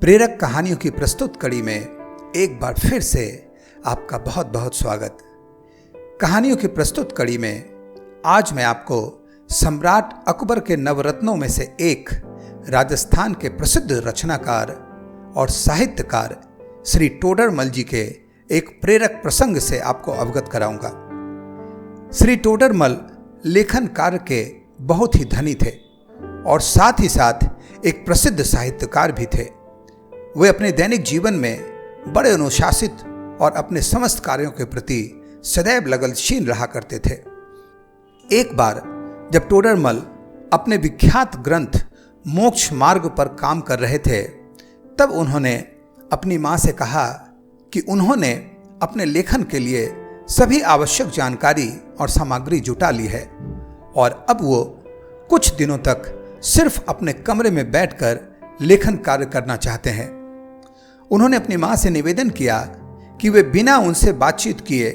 प्रेरक कहानियों की प्रस्तुत कड़ी में एक बार फिर से आपका बहुत बहुत स्वागत। कहानियों की प्रस्तुत कड़ी में आज मैं आपको सम्राट अकबर के नवरत्नों में से एक राजस्थान के प्रसिद्ध रचनाकार और साहित्यकार श्री टोडरमल जी के एक प्रेरक प्रसंग से आपको अवगत कराऊंगा। श्री टोडरमल लेखन कार्य के बहुत ही धनी थे और साथ ही साथ एक प्रसिद्ध साहित्यकार भी थे। वे अपने दैनिक जीवन में बड़े अनुशासित और अपने समस्त कार्यों के प्रति सदैव लगनशील रहा करते थे। एक बार जब टोडरमल अपने विख्यात ग्रंथ मोक्ष मार्ग पर काम कर रहे थे, तब उन्होंने अपनी मां से कहा कि उन्होंने अपने लेखन के लिए सभी आवश्यक जानकारी और सामग्री जुटा ली है और अब वो कुछ दिनों तक सिर्फ अपने कमरे में बैठकर लेखन कार्य करना चाहते हैं। उन्होंने अपनी मां से निवेदन किया कि वे बिना उनसे बातचीत किए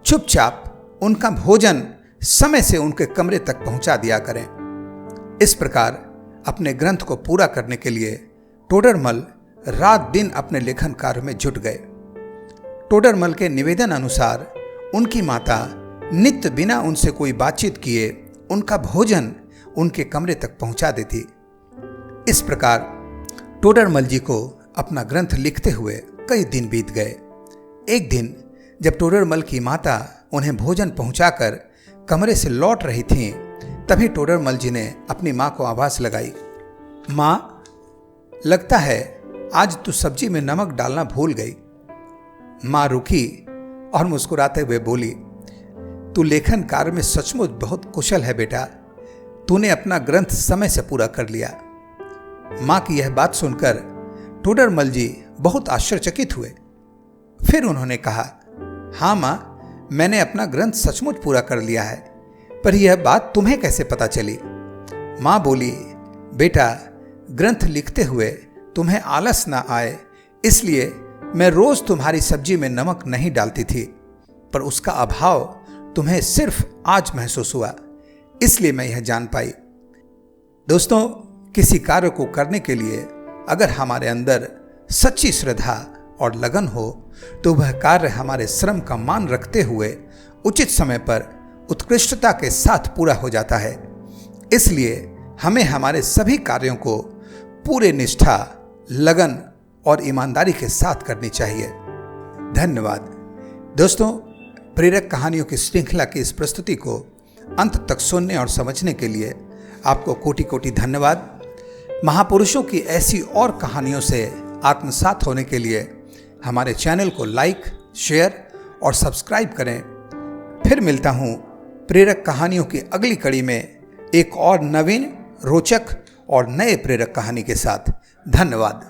चुपचाप उनका भोजन समय से उनके कमरे तक पहुंचा दिया करें। इस प्रकार अपने ग्रंथ को पूरा करने के लिए टोडरमल रात दिन अपने लेखन कार्य में जुट गए। टोडरमल के निवेदन अनुसार उनकी माता नित्य बिना उनसे कोई बातचीत किए उनका भोजन उनके कमरे तक पहुंचा देती। इस प्रकार टोडरमल जी को अपना ग्रंथ लिखते हुए कई दिन बीत गए। एक दिन जब टोडरमल की माता उन्हें भोजन पहुंचाकर कमरे से लौट रही थीं, तभी टोडरमल जी ने अपनी मां को आवाज लगाई, मां, लगता है आज तू सब्जी में नमक डालना भूल गई। मां रुकी और मुस्कुराते हुए बोली, तू लेखन कार्य में सचमुच बहुत कुशल है बेटा, तूने अपना ग्रंथ समय से पूरा कर लिया। मां की यह बात सुनकर टोडरमल जी बहुत आश्चर्यचकित हुए। फिर उन्होंने कहा, हाँ मां, मैंने अपना ग्रंथ सचमुच पूरा कर लिया है, पर यह बात तुम्हें कैसे पता चली? मां बोली, बेटा, ग्रंथ लिखते हुए तुम्हें आलस ना आए इसलिए मैं रोज तुम्हारी सब्जी में नमक नहीं डालती थी, पर उसका अभाव तुम्हें सिर्फ आज महसूस हुआ, इसलिए मैं यह जान पाई। दोस्तों, किसी कार्य को करने के लिए अगर हमारे अंदर सच्ची श्रद्धा और लगन हो तो वह कार्य हमारे श्रम का मान रखते हुए उचित समय पर उत्कृष्टता के साथ पूरा हो जाता है। इसलिए हमें हमारे सभी कार्यों को पूरे निष्ठा, लगन और ईमानदारी के साथ करनी चाहिए। धन्यवाद। दोस्तों, प्रेरक कहानियों की श्रृंखला की इस प्रस्तुति को अंत तक सुनने और समझने के लिए आपको कोटि कोटि धन्यवाद। महापुरुषों की ऐसी और कहानियों से आत्मसात होने के लिए हमारे चैनल को लाइक, शेयर और सब्सक्राइब करें। फिर मिलता हूँ प्रेरक कहानियों की अगली कड़ी में एक और नवीन, रोचक और नए प्रेरक कहानी के साथ। धन्यवाद।